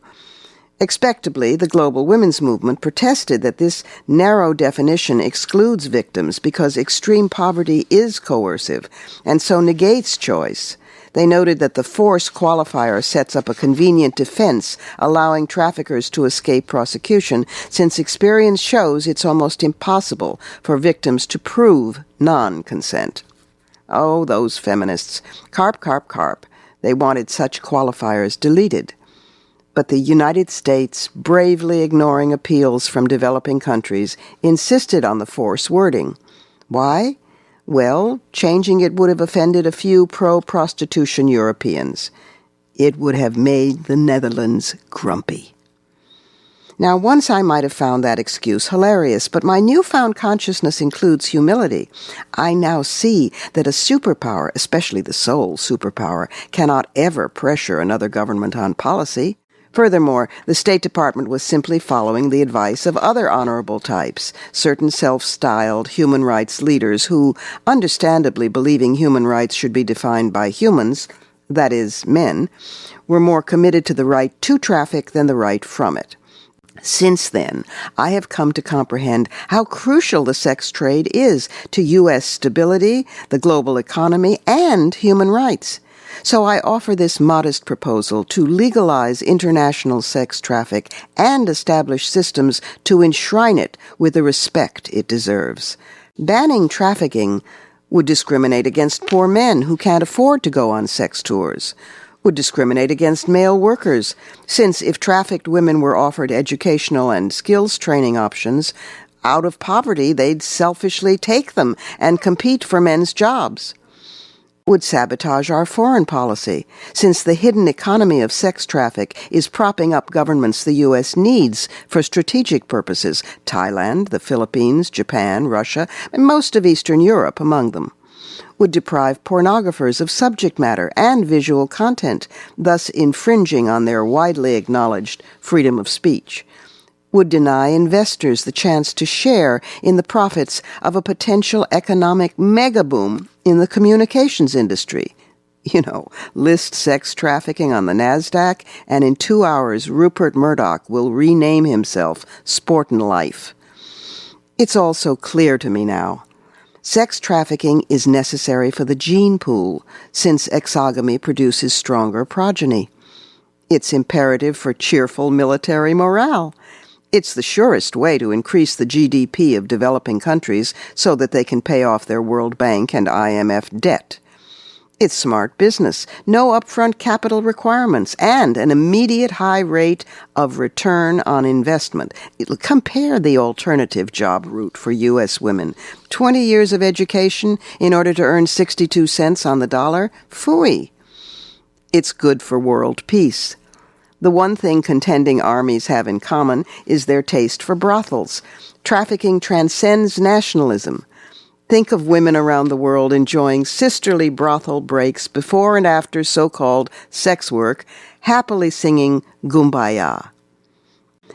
Expectably, the global women's movement protested that this narrow definition excludes victims because extreme poverty is coercive and so negates choice. They noted that the force qualifier sets up a convenient defense, allowing traffickers to escape prosecution, since experience shows it's almost impossible for victims to prove non-consent. Oh, those feminists. Carp, carp, carp. They wanted such qualifiers deleted. But the United States, bravely ignoring appeals from developing countries, insisted on the force wording. Why? Well, changing it would have offended a few pro-prostitution Europeans. It would have made the Netherlands grumpy. Now, once I might have found that excuse hilarious, but my newfound consciousness includes humility. I now see that a superpower, especially the sole superpower, cannot ever pressure another government on policy. Furthermore, the State Department was simply following the advice of other honorable types, certain self-styled human rights leaders who, understandably believing human rights should be defined by humans, that is, men, were more committed to the right to traffic than the right from it. Since then, I have come to comprehend how crucial the sex trade is to U.S. stability, the global economy, and human rights. So I offer this modest proposal to legalize international sex traffic and establish systems to enshrine it with the respect it deserves. Banning trafficking would discriminate against poor men who can't afford to go on sex tours, would discriminate against male workers, since if trafficked women were offered educational and skills training options, out of poverty they'd selfishly take them and compete for men's jobs. Would sabotage our foreign policy, since the hidden economy of sex traffic is propping up governments the U.S. needs for strategic purposes, Thailand, the Philippines, Japan, Russia, and most of Eastern Europe among them. Would deprive pornographers of subject matter and visual content, thus infringing on their widely acknowledged freedom of speech. Would deny investors the chance to share in the profits of a potential economic megaboom in the communications industry. You know, list sex trafficking on the NASDAQ, and in 2 hours Rupert Murdoch will rename himself Sportin' Life. It's also clear to me now. Sex trafficking is necessary for the gene pool, since exogamy produces stronger progeny. It's imperative for cheerful military morale. It's the surest way to increase the GDP of developing countries so that they can pay off their World Bank and IMF debt. It's smart business, no upfront capital requirements, and an immediate high rate of return on investment. Compare the alternative job route for U.S. women. 20 years of education in order to earn 62 cents on the dollar? Phooey! It's good for world peace. The one thing contending armies have in common is their taste for brothels. Trafficking transcends nationalism. Think of women around the world enjoying sisterly brothel breaks before and after so-called sex work, happily singing Kumbaya.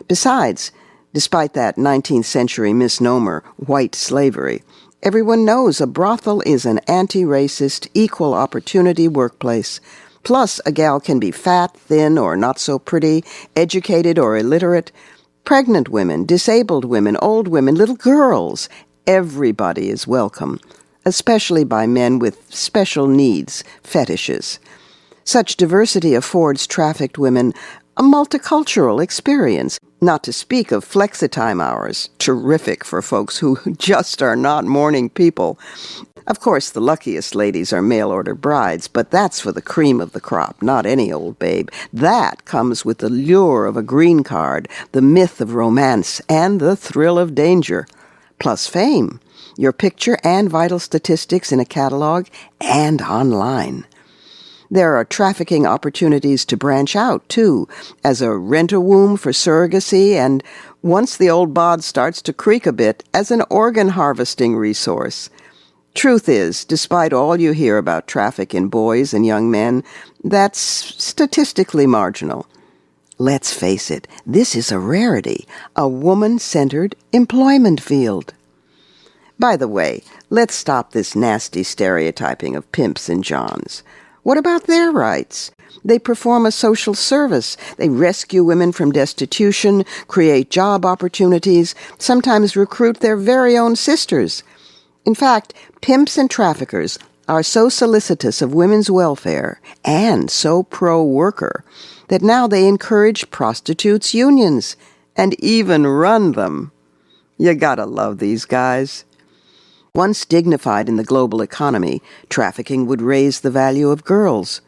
Besides, despite that 19th century misnomer, white slavery, everyone knows a brothel is an anti-racist, equal opportunity workplace. Plus, a gal can be fat, thin, or not so pretty, educated or illiterate. Pregnant women, disabled women, old women, little girls. Everybody is welcome, especially by men with special needs, fetishes. Such diversity affords trafficked women a multicultural experience, not to speak of flexitime hours, terrific for folks who just are not morning people. Of course, the luckiest ladies are mail-order brides, but that's for the cream of the crop, not any old babe. That comes with the lure of a green card, the myth of romance, and the thrill of danger. Plus fame, your picture and vital statistics in a catalog and online. There are trafficking opportunities to branch out, too, as a rent-a-womb for surrogacy and, once the old bod starts to creak a bit, as an organ harvesting resource. Truth is, despite all you hear about traffic in boys and young men, that's statistically marginal. Let's face it, this is a rarity, a woman-centered employment field. By the way, let's stop this nasty stereotyping of pimps and johns. What about their rights? They perform a social service. They rescue women from destitution, create job opportunities, sometimes recruit their very own sisters. In fact, pimps and traffickers are so solicitous of women's welfare and so pro-worker that now they encourage prostitutes' unions and even run them. You gotta love these guys. Once dignified in the global economy, trafficking would raise the value of girls.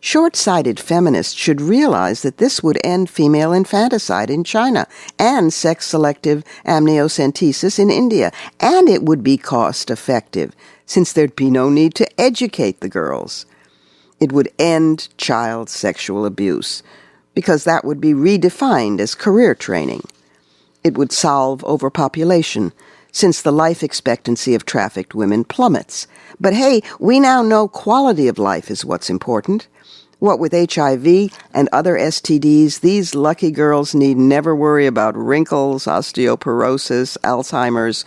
Short-sighted feminists should realize that this would end female infanticide in China and sex-selective amniocentesis in India, and it would be cost-effective, since there'd be no need to educate the girls. It would end child sexual abuse, because that would be redefined as career training. It would solve overpopulation, since the life expectancy of trafficked women plummets. But hey, we now know quality of life is what's important. What with HIV and other STDs, these lucky girls need never worry about wrinkles, osteoporosis, Alzheimer's,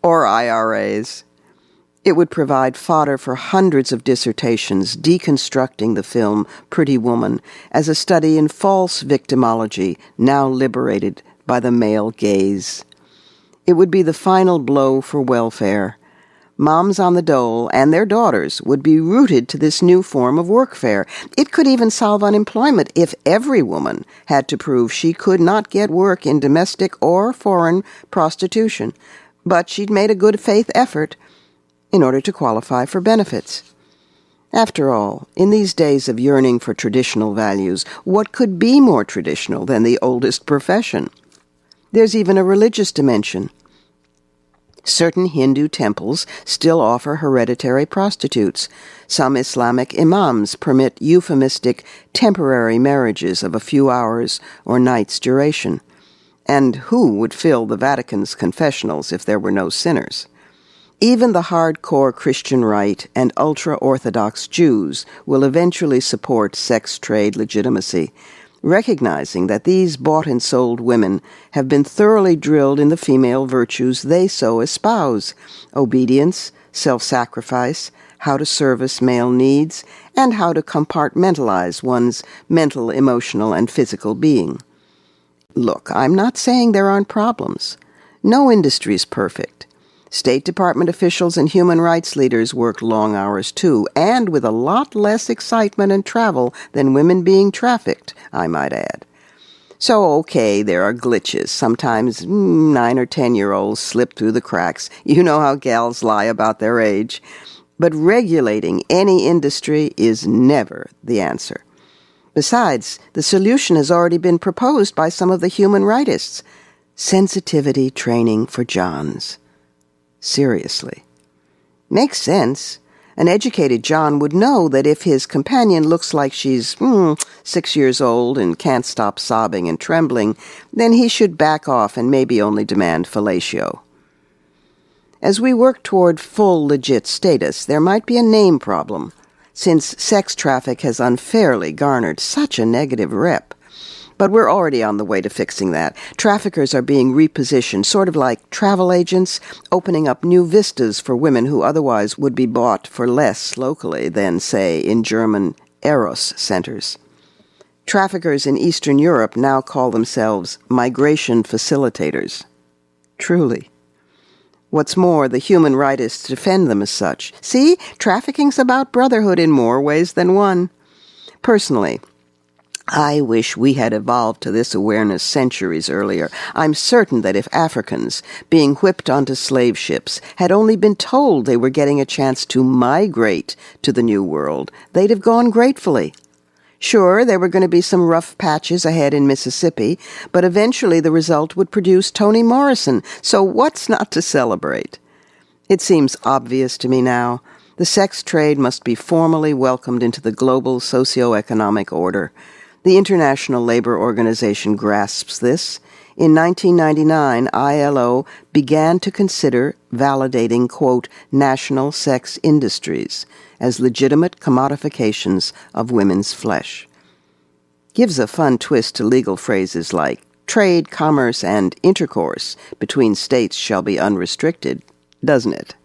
or IRAs. It would provide fodder for hundreds of dissertations deconstructing the film Pretty Woman as a study in false victimology, now liberated by the male gaze. It would be the final blow for welfare. Moms on the dole and their daughters would be rooted to this new form of workfare. It could even solve unemployment if every woman had to prove she could not get work in domestic or foreign prostitution, but she'd made a good faith effort in order to qualify for benefits. After all, in these days of yearning for traditional values, what could be more traditional than the oldest profession? There's even a religious dimension. Certain Hindu temples still offer hereditary prostitutes. Some Islamic imams permit euphemistic temporary marriages of a few hours or nights' duration. And who would fill the Vatican's confessionals if there were no sinners? Even the hardcore Christian right and ultra-Orthodox Jews will eventually support sex trade legitimacy, recognizing that these bought and sold women have been thoroughly drilled in the female virtues they so espouse: obedience, self-sacrifice, how to service male needs, and how to compartmentalize one's mental, emotional, and physical being. Look, I'm not saying there aren't problems. No industry is perfect. State Department officials and human rights leaders work long hours too, and with a lot less excitement and travel than women being trafficked, I might add. So, okay, there are glitches. Sometimes 9 or 10-year-olds slip through the cracks. You know how gals lie about their age. But regulating any industry is never the answer. Besides, the solution has already been proposed by some of the human rightists. Sensitivity training for Johns. Seriously. Makes sense. An educated John would know that if his companion looks like she's 6 years old and can't stop sobbing and trembling, then he should back off and maybe only demand fellatio. As we work toward full legit status, there might be a name problem, since sex traffic has unfairly garnered such a negative rep. But we're already on the way to fixing that. Traffickers are being repositioned, sort of like travel agents, opening up new vistas for women who otherwise would be bought for less locally than, say, in German Eros centers. Traffickers in Eastern Europe now call themselves migration facilitators. Truly. What's more, the human right is to defend them as such. See, trafficking's about brotherhood in more ways than one. Personally, I wish we had evolved to this awareness centuries earlier. I'm certain that if Africans, being whipped onto slave ships, had only been told they were getting a chance to migrate to the New World, they'd have gone gratefully. Sure, there were going to be some rough patches ahead in Mississippi, but eventually the result would produce Toni Morrison, so what's not to celebrate? It seems obvious to me now. The sex trade must be formally welcomed into the global socio-economic order. The International Labor Organization grasps this. In 1999, ILO began to consider validating, quote, national sex industries as legitimate commodifications of women's flesh. Gives a fun twist to legal phrases like trade, commerce, and intercourse between states shall be unrestricted, doesn't it?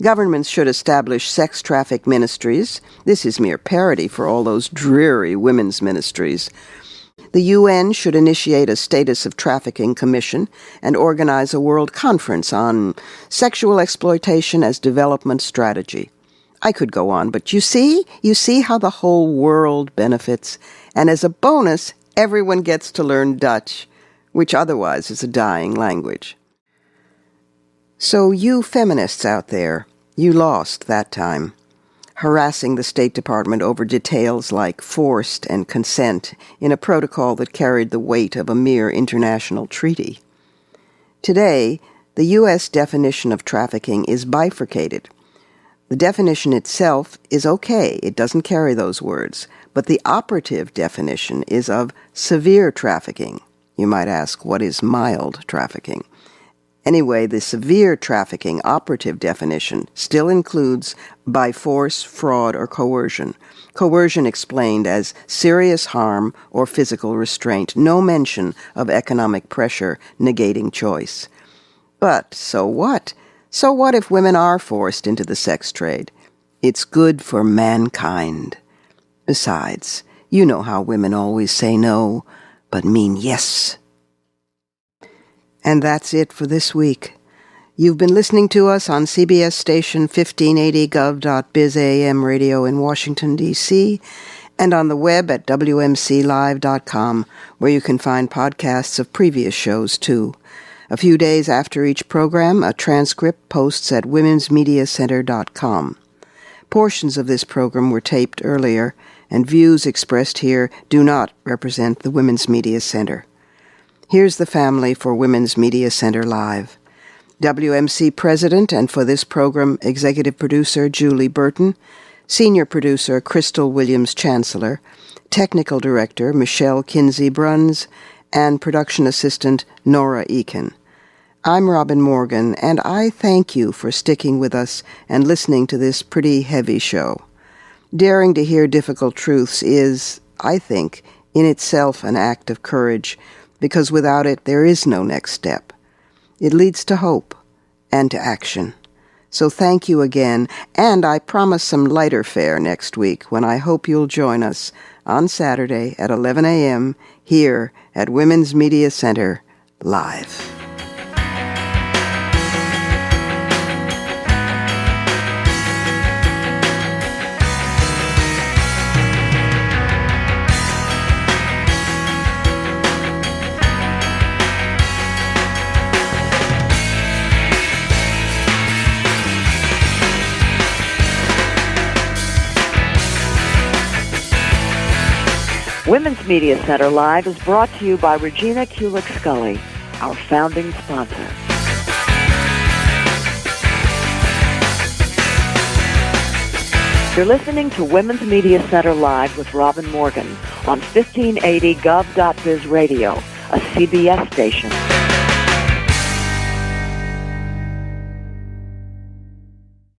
Governments should establish sex traffic ministries. This is mere parody for all those dreary women's ministries. The UN should initiate a Status of Trafficking Commission and organize a world conference on sexual exploitation as development strategy. I could go on, but you see how the whole world benefits, and as a bonus, everyone gets to learn Dutch, which otherwise is a dying language. So you feminists out there, you lost that time, harassing the State Department over details like forced and consent in a protocol that carried the weight of a mere international treaty. Today, the U.S. definition of trafficking is bifurcated. The definition itself is okay, it doesn't carry those words, but the operative definition is of severe trafficking. You might ask, what is mild trafficking? Anyway, the severe trafficking operative definition still includes by force, fraud, or coercion. Coercion explained as serious harm or physical restraint, no mention of economic pressure negating choice. But so what? So what if women are forced into the sex trade? It's good for mankind. Besides, you know how women always say no, but mean yes. And that's it for this week. You've been listening to us on CBS station 1580 gov.biz AM radio in Washington, D.C., and on the web at WMClive.com, where you can find podcasts of previous shows, too. A few days after each program, a transcript posts at womensmediacenter.com. Portions of this program were taped earlier, and views expressed here do not represent the Women's Media Center. Here's the family for Women's Media Center Live. WMC President and for this program Executive Producer Julie Burton, Senior Producer Crystal Williams-Chancellor, Technical Director Michelle Kinsey-Bruns, and Production Assistant Nora Eakin. I'm Robin Morgan, and I thank you for sticking with us and listening to this pretty heavy show. Daring to hear difficult truths is, I think, in itself an act of courage, because without it there is no next step. It leads to hope and to action. So thank you again, and I promise some lighter fare next week when I hope you'll join us on Saturday at 11 a.m. here at Women's Media Center Live. Women's Media Center Live is brought to you by Regina Kulik-Scully, our founding sponsor. You're listening to Women's Media Center Live with Robin Morgan on 1580 gov.biz radio, a CBS station.